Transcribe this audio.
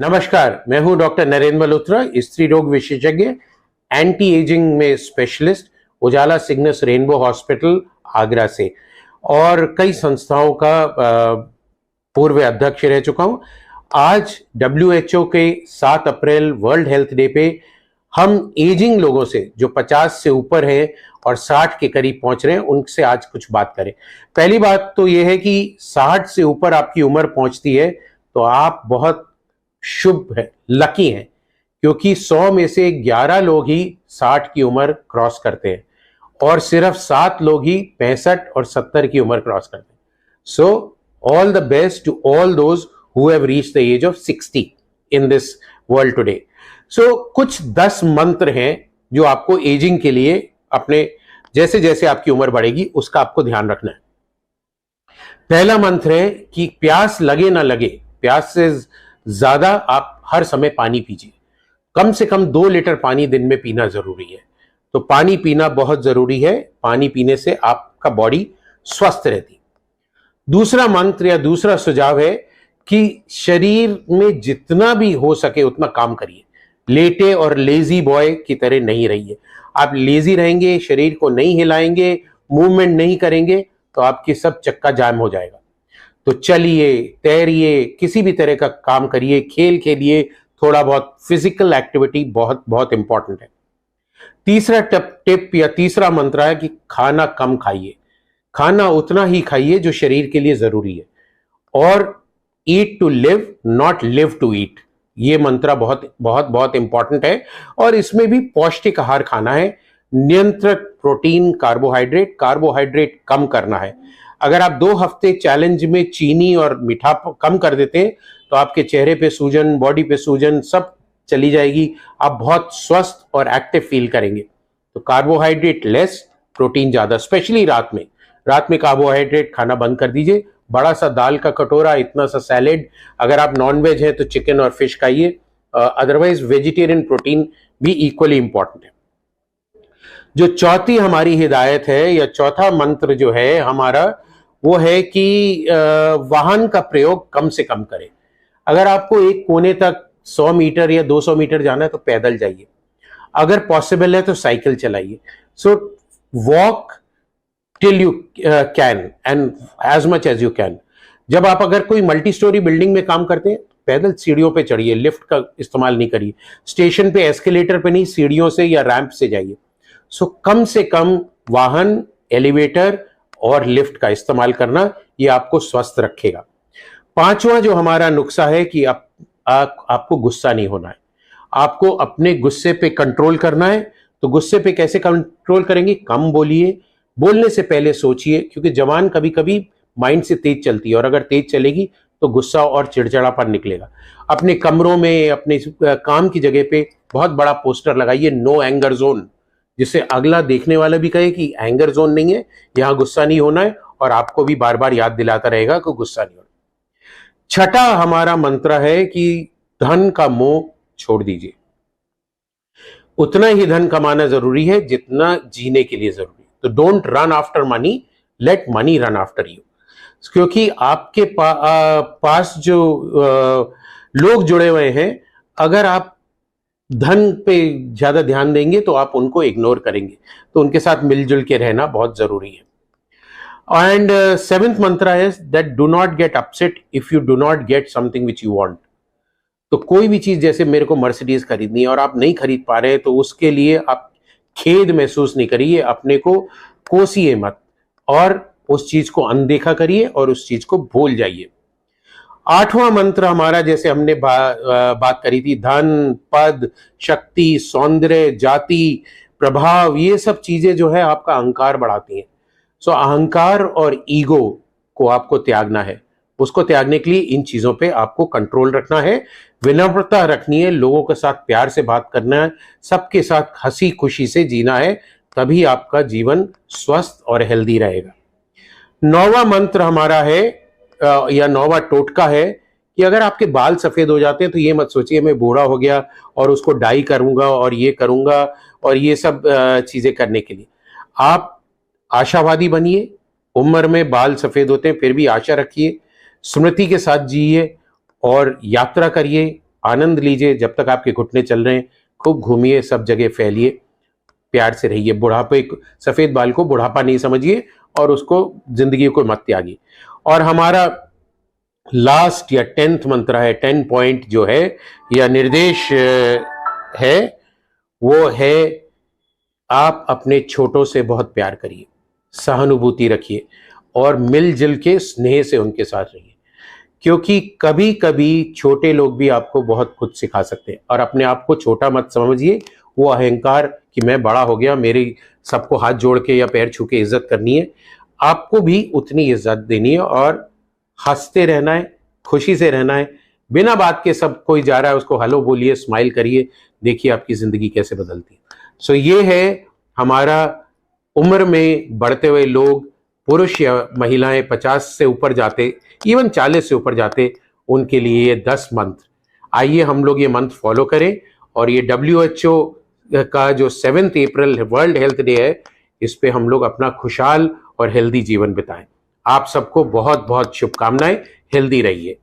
नमस्कार, मैं हूं डॉक्टर नरेंद्र मल्होत्रा, स्त्री रोग विशेषज्ञ, एंटी एजिंग में स्पेशलिस्ट, उजाला सिग्नस रेनबो हॉस्पिटल आगरा से और कई संस्थाओं का पूर्व अध्यक्ष रह चुका हूं। आज WHO के 7 अप्रैल वर्ल्ड हेल्थ डे पे हम एजिंग लोगों से जो 50 से ऊपर हैं और 60 के करीब पहुंच रहे हैं उनसे आज कुछ बात करें। पहली बात तो यह है कि 60 से ऊपर आपकी उम्र पहुंचती है तो आप बहुत शुभ है, लकी हैं, क्योंकि 100 में से 11 लोग ही 60 की उम्र क्रॉस करते हैं और सिर्फ 7 लोग ही 65 और 70 की उम्र क्रॉस करते हैं। So all the best to all those who have reached the age of 60 in this world today. So कुछ 10 मंत्र हैं जो आपको एजिंग के लिए अपने जैसे जैसे आपकी उम्र बढ़ेगी उसका आपको ध्यान रखना है। पहला मंत्र है कि प्यास लगे ना लगे, प्यास से ज्यादा आप हर समय पानी पीजिए। कम से कम 2 लीटर पानी दिन में पीना जरूरी है। तो पानी पीना बहुत जरूरी है। पानी पीने से आपका बॉडी स्वस्थ रहती। दूसरा मंत्र या दूसरा सुझाव है कि शरीर में जितना भी हो सके उतना काम करिए। लेटे और लेजी बॉय की तरह नहीं रहिए। आप लेजी रहेंगे, शरीर को नहीं हिलाएंगे, मूवमेंट नहीं करेंगे तो आपकी सब चक्का जाम हो जाएगा। तो चलिए, तैरिए, किसी भी तरह का काम करिए, खेल खेलिए, थोड़ा बहुत फिजिकल एक्टिविटी बहुत बहुत इंपॉर्टेंट है। तीसरा टिप या तीसरा मंत्र है कि खाना कम खाइए। खाना उतना ही खाइए जो शरीर के लिए जरूरी है और eat to live, not live to eat. ये मंत्र बहुत बहुत बहुत इंपॉर्टेंट है और इसमें भी पौष्टिक आहार खाना है। नियंत्रित प्रोटीन, कार्बोहाइड्रेट कम करना है। अगर आप 2 हफ्ते चैलेंज में चीनी और मीठा कम कर देते हैं तो आपके चेहरे पे सूजन, बॉडी पे सूजन सब चली जाएगी। आप बहुत स्वस्थ और एक्टिव फील करेंगे। तो कार्बोहाइड्रेट लेस, प्रोटीन ज्यादा, स्पेशली रात में कार्बोहाइड्रेट खाना बंद कर दीजिए। बड़ा सा दाल का कटोरा, इतना सा सैलेड, अगर आप नॉन वेज हैं तो चिकन और फिश खाइए। अदरवाइज वेजिटेरियन प्रोटीन भी इक्वली इंपॉर्टेंट है। जो चौथी हमारी हिदायत है या चौथा मंत्र जो है हमारा, वो है कि वाहन का प्रयोग कम से कम करें। अगर आपको एक कोने तक 100 मीटर या 200 मीटर जाना है तो पैदल जाइए। अगर पॉसिबल है तो साइकिल चलाइए। So walk till you can and as much as you can. जब आप अगर कोई मल्टी स्टोरी बिल्डिंग में काम करते हैं पैदल सीढ़ियों पे चढ़िए, लिफ्ट का इस्तेमाल नहीं करिए। स्टेशन पे एस्केलेटर पे नहीं, सीढ़ियों से या रैंप से जाइए। सो कम से कम वाहन, एलिवेटर और लिफ्ट का इस्तेमाल करना, ये आपको स्वस्थ रखेगा। पांचवा जो हमारा नुस्खा है कि आपको गुस्सा नहीं होना है। आपको अपने गुस्से पे कंट्रोल करना है। तो गुस्से पे कैसे कंट्रोल करेंगे? कम बोलिए, बोलने से पहले सोचिए, क्योंकि जबान कभी कभी माइंड से तेज चलती है और अगर तेज चलेगी तो गुस्सा और चिड़चिड़ापन निकलेगा। अपने कमरों में, अपने काम की जगह पे बहुत बड़ा पोस्टर लगाइए, नो एंगर जोन, जिससे अगला देखने वाला भी कहे कि एंगर जोन नहीं है, यहां गुस्सा नहीं होना है, और आपको भी बार बार याद दिलाता रहेगा कि गुस्सा नहीं होना। छठा हमारा मंत्र है कि धन का मोह छोड़ दीजिए। उतना ही धन कमाना जरूरी है जितना जीने के लिए जरूरी है। तो don't run after money, late money run after you. क्योंकि आपके पास जो लोग जुड़े हुए हैं, अगर आप धन पे ज्यादा ध्यान देंगे तो आप उनको इग्नोर करेंगे। तो उनके साथ मिलजुल के रहना बहुत जरूरी है। एंड 7th मंत्र है that do not get upset if you do not get something which you want. तो कोई भी चीज, जैसे मेरे को मर्सिडीज खरीदनी है और आप नहीं खरीद पा रहे हैं तो उसके लिए आप खेद महसूस नहीं करिए, अपने को कोसिए मत और उस चीज को अनदेखा करिए और उस चीज को भूल जाइए। 8वां मंत्र हमारा, जैसे हमने बात करी थी, धन, पद, शक्ति, सौंदर्य, जाति, प्रभाव, ये सब चीजें जो है आपका अहंकार बढ़ाती हैं। सो अहंकार और ईगो को आपको त्यागना है। उसको त्यागने के लिए इन चीजों पे आपको कंट्रोल रखना है, विनम्रता रखनी है, लोगों के साथ प्यार से बात करना है, सबके साथ हंसी खुशी से जीना है, तभी आपका जीवन स्वस्थ और हेल्दी रहेगा। 9वां मंत्र हमारा है या 9वां टोटका है कि अगर आपके बाल सफेद हो जाते हैं तो ये मत सोचिए मैं बूढ़ा हो गया और उसको डाई करूंगा और ये करूंगा और ये सब चीजें करने के लिए। आप आशावादी बनिए। उम्र में बाल सफेद होते हैं फिर भी आशा रखिए, स्मृति के साथ जिए और यात्रा करिए, आनंद लीजिए जब तक आपके घुटने चल रहे हैं, खूब घूमिए, सब जगह फैलिए, प्यार से रहिए। बुढ़ापे, सफेद बाल को बुढ़ापा नहीं समझिए और उसको, जिंदगी को मत त्यागिए। और हमारा लास्ट या 10th मंत्र है, 10 पॉइंट जो है या निर्देश है, वो है आप अपने छोटों से बहुत प्यार करिए, सहानुभूति रखिए और मिलजुल के स्नेह से उनके साथ रहिए, क्योंकि कभी कभी छोटे लोग भी आपको बहुत कुछ सिखा सकते हैं। और अपने आप को छोटा मत समझिए, वो अहंकार कि मैं बड़ा हो गया, मेरी सबको हाथ जोड़ के या पैर छू के इज्जत करनी है, आपको भी उतनी इज्जत देनी है और हंसते रहना है, खुशी से रहना है। बिना बात के सब कोई जा रहा है उसको हेलो बोलिए, स्माइल करिए, देखिए आपकी जिंदगी कैसे बदलती है। सो ये है हमारा उम्र में बढ़ते हुए लोग, पुरुष या महिलाएं 50 से ऊपर जाते, इवन 40 से ऊपर जाते, उनके लिए ये 10 मंत्र। आइए हम लोग ये मंत्र फॉलो करें और ये WHO का जो 7 अप्रैल वर्ल्ड हेल्थ डे है, इस पे हम लोग अपना खुशहाल और हेल्दी जीवन बिताएं। आप सबको बहुत बहुत शुभकामनाएं। हेल्दी रहिए।